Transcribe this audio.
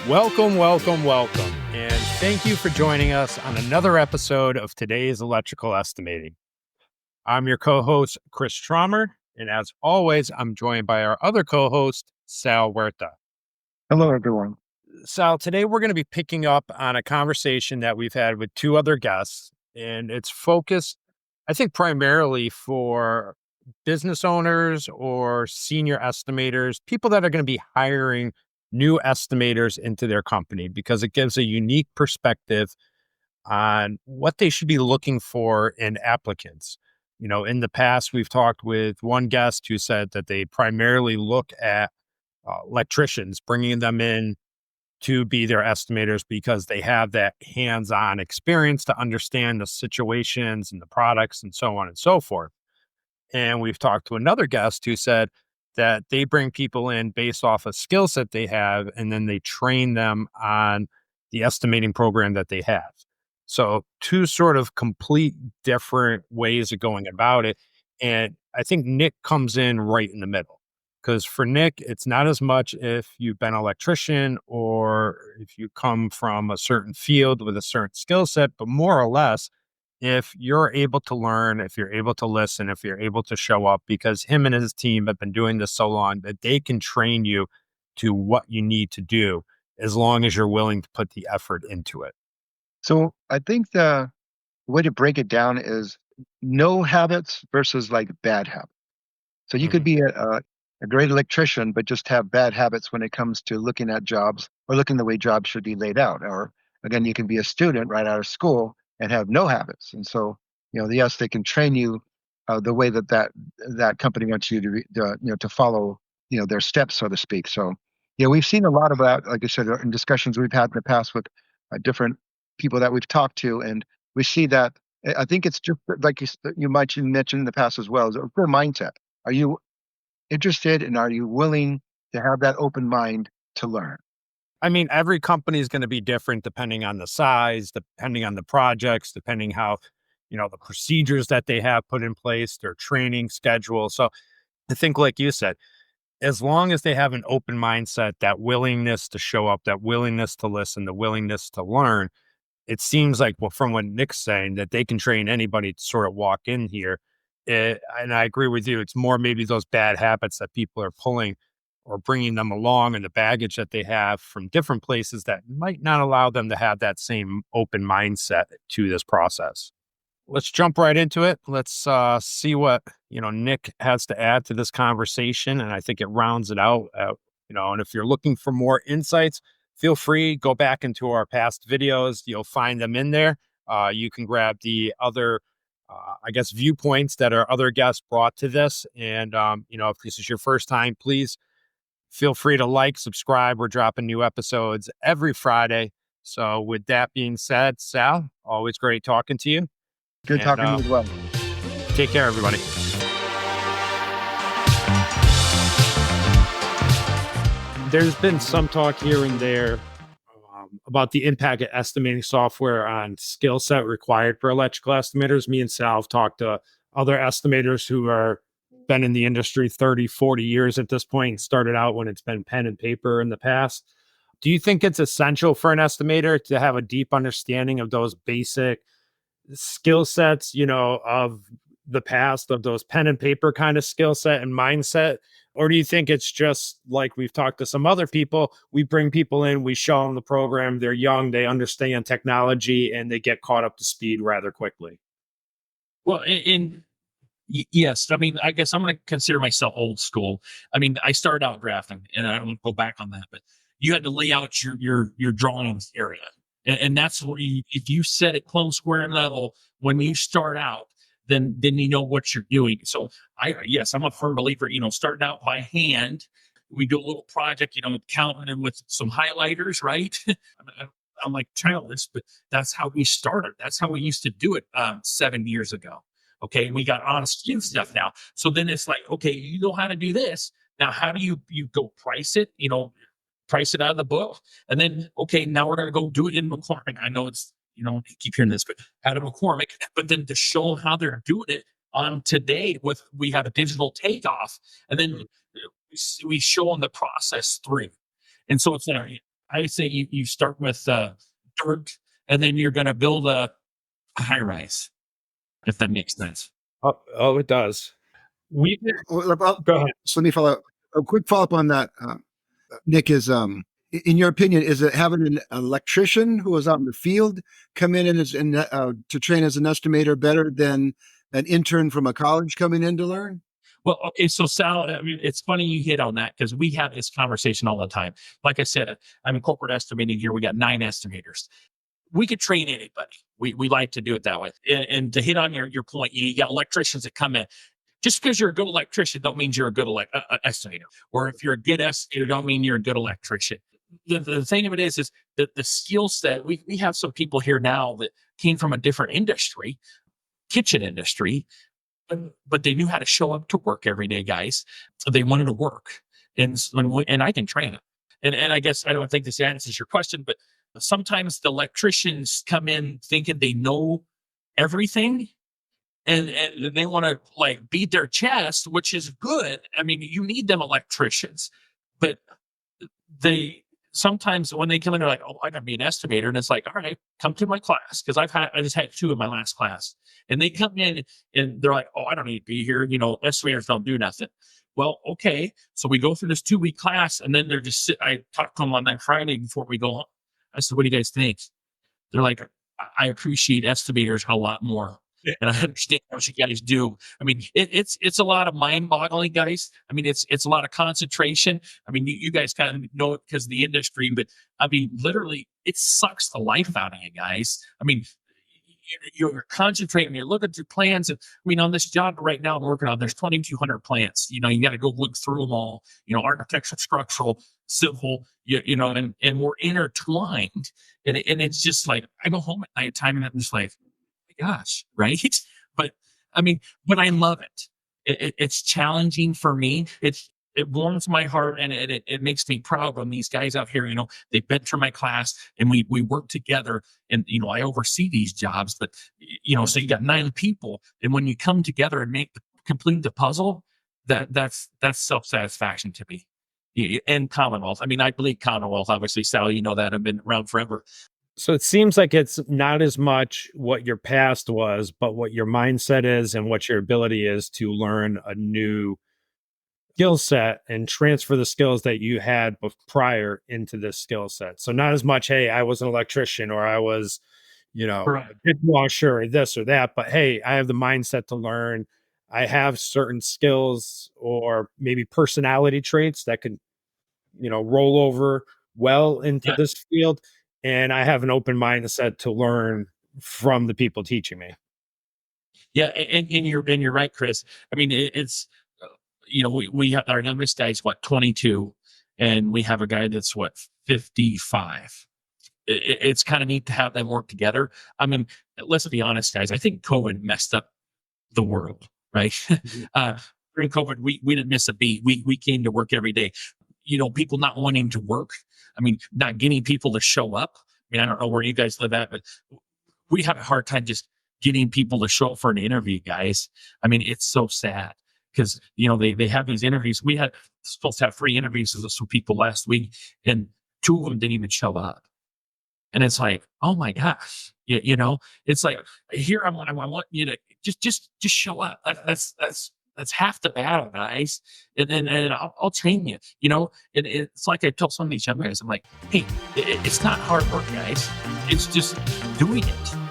Welcome, welcome, welcome, and thank you for joining us on another episode of today's Electrical Estimating. I'm your co-host, Chris Traumer, and as always, I'm joined by our other co-host, Sal Huerta. Hello, everyone. Sal, today we're going to be picking up on a conversation that we've had with two other guests, and it's focused, I think, primarily for business owners or senior estimators, people that are going to be hiring new estimators into their company because it gives a unique perspective on what they should be looking for in applicants. You know, in the past, we've talked with one guest who said that they primarily look at electricians, bringing them in to be their estimators because they have that hands-on experience to understand the situations and the products and so on and so forth. And we've talked to another guest who said that they bring people in based off a skill set they have, and then they train them on the estimating program that they have. So two sort of complete different ways of going about it. And I think Nick comes in right in the middle. Because for Nick, it's not as much if you've been an electrician or if you come from a certain field with a certain skill set, but more or less, if you're able to learn, if you're able to listen, if you're able to show up, because him and his team have been doing this so long that they can train you to what you need to do as long as you're willing to put the effort into it. So I think the way to break it down is no habits versus like bad habits. So you could Mhm. be a great electrician, but just have bad habits when it comes to looking at jobs or looking the way jobs should be laid out. Or again, you can be a student right out of school and have no habits. And so, yes, they can train you the way that company wants you to, to follow, their steps, so to speak. So, we've seen a lot of that, like I said, in discussions we've had in the past with different people that we've talked to, and we see that. I think it's just like you might mention in the past as well, is a good mindset. Are you interested and are you willing to have that open mind to learn? I mean, every company is going to be different depending on the size, depending on the projects, depending how, the procedures that they have put in place, their training schedule. So I think, like you said, as long as they have an open mindset, that willingness to show up, that willingness to listen, the willingness to learn, it seems like, well, from what Nick's saying, that they can train anybody to sort of walk in here. And I agree with you. It's more maybe those bad habits that people are pulling or bringing them along and the baggage that they have from different places that might not allow them to have that same open mindset to this process. Let's jump right into it. Let's see what Nick has to add to this conversation, and I think it rounds it out. And if you're looking for more insights, feel free go back into our past videos. You'll find them in there. You can grab the other, viewpoints that our other guests brought to this. And if this is your first time, please feel free to like, subscribe. We're dropping new episodes every Friday. So, with that being said, Sal, always great talking to you. Good And talking to you as well. take care, everybody. There's been some talk here and there about the impact of estimating software on skill set required for electrical estimators. Me and Sal have talked to other estimators who are been in the industry 30, 40 years at this point, started out when it's been pen and paper in the past. Do you think it's essential for an estimator to have a deep understanding of those basic skill sets, of the past, of those pen and paper kind of skill set and mindset? Or do you think it's just like we've talked to some other people, we bring people in, we show them the program, they're young, they understand technology, and they get caught up to speed rather quickly? Well, yes, I mean, I guess I'm going to consider myself old school. I mean, I started out drafting, and I don't go back on that, but you had to lay out your drawings area, and that's where if you set it clone square and level when you start out, then you know what you're doing. So yes, I'm a firm believer. Starting out by hand, we do a little project, counting it with some highlighters, right? I'm like childish, but that's how we started. That's how we used to do it 7 years ago. Okay, we got on skin stuff now. So then it's like, okay, you know how to do this. Now, how do you go price it? Price it out of the book, and then okay, now we're gonna go do it in McCormick. I know it's I keep hearing this, but out of McCormick. But then to show how they're doing it on today, we have a digital takeoff, and then we show them the process through. And so it's like I say you start with dirt, and then you're going to build a high rise, if that makes sense. Oh, it does. We Well, about, Go ahead. so let me follow a quick follow up on that. Nick, is in your opinion, is it having an electrician who is out in the field come in and to train as an estimator better than an intern from a college coming in to learn? Well, okay, so Sal, I mean, it's funny you hit on that because we have this conversation all the time. Like I said, I'm in corporate estimating here. We got 9 estimators. We could train anybody. We like to do it that way. And to hit on your point, you got electricians that come in. Just because you're a good electrician don't mean you're a good estimator. Or if you're a good estimator, don't mean you're a good electrician. The thing of it is that the skill set, we have some people here now that came from a different industry, kitchen industry, but they knew how to show up to work every day, guys. They wanted to work, and I can train them. And I guess I don't think this answers your question, but sometimes the electricians come in thinking they know everything, and they want to like beat their chest, which is good. I mean, you need them electricians, but they sometimes when they come in, they're like, "Oh, I gotta be an estimator," and it's like, "All right, come to my class," because I just had 2 in my last class, and they come in and they're like, "Oh, I don't need to be here. You know, estimators don't do nothing." Well, okay, so we go through this 2-week class, and then they're just I talked to them on that Friday before we go home. I said, "What do you guys think?" They're like, I appreciate estimators a lot more. And I understand what you guys do. I mean, it's a lot of mind boggling, guys. I mean, it's a lot of concentration. I mean, you guys kind of know it because of the industry, but I mean, literally, it sucks the life out of you guys. I mean, you're concentrating, you're looking through plans. And I mean, on this job right now I'm working on, there's 2,200 plants. You know, you got to go look through them all, you know, architecture, structural, civil, you know, and we're intertwined. And it's just like, I go home at nighttime and I'm just like, oh my gosh, right? But I mean, but I love it. It's challenging for me. It warms my heart and it makes me proud when these guys out here, you know, they've been through my class and we work together and, you know, I oversee these jobs, but, you know, so you got 9 people. And when you come together and complete the puzzle, that's self-satisfaction to me. And Commonwealth. I mean, I believe Commonwealth, obviously, Sal, you know that I've been around forever. So it seems like it's not as much what your past was, but what your mindset is and what your ability is to learn a new skill set and transfer the skills that you had prior into this skill set. So not as much, hey, I was an electrician or I was, you know, Correct. a dishwasher or this or that, but hey, I have the mindset to learn. I have certain skills or maybe personality traits that can, you know, roll over well into Yeah. this field. And I have an open mindset to learn from the people teaching me. Yeah. And you're right, Chris. I mean, it's, you know, we have our youngest guy's what, 22, and we have a guy that's what, 55. It's kind of neat to have them work together. I mean, let's be honest, guys. I think COVID messed up the world, right? Mhm. During COVID, we didn't miss a beat. We came to work every day. You know, people not wanting to work. I mean, not getting people to show up. I mean, I don't know where you guys live at, but we have a hard time just getting people to show up for an interview, guys. I mean, it's so sad because you know they have these interviews. We had supposed to have free interviews with some people last week, and 2 of them didn't even show up. And it's like, oh my gosh, you know, it's like here I want you to just show up. That's half the battle, guys. And I'll train you. You know, and it's like I tell some of these young guys, I'm like, hey, it's not hard work, guys. It's just doing it.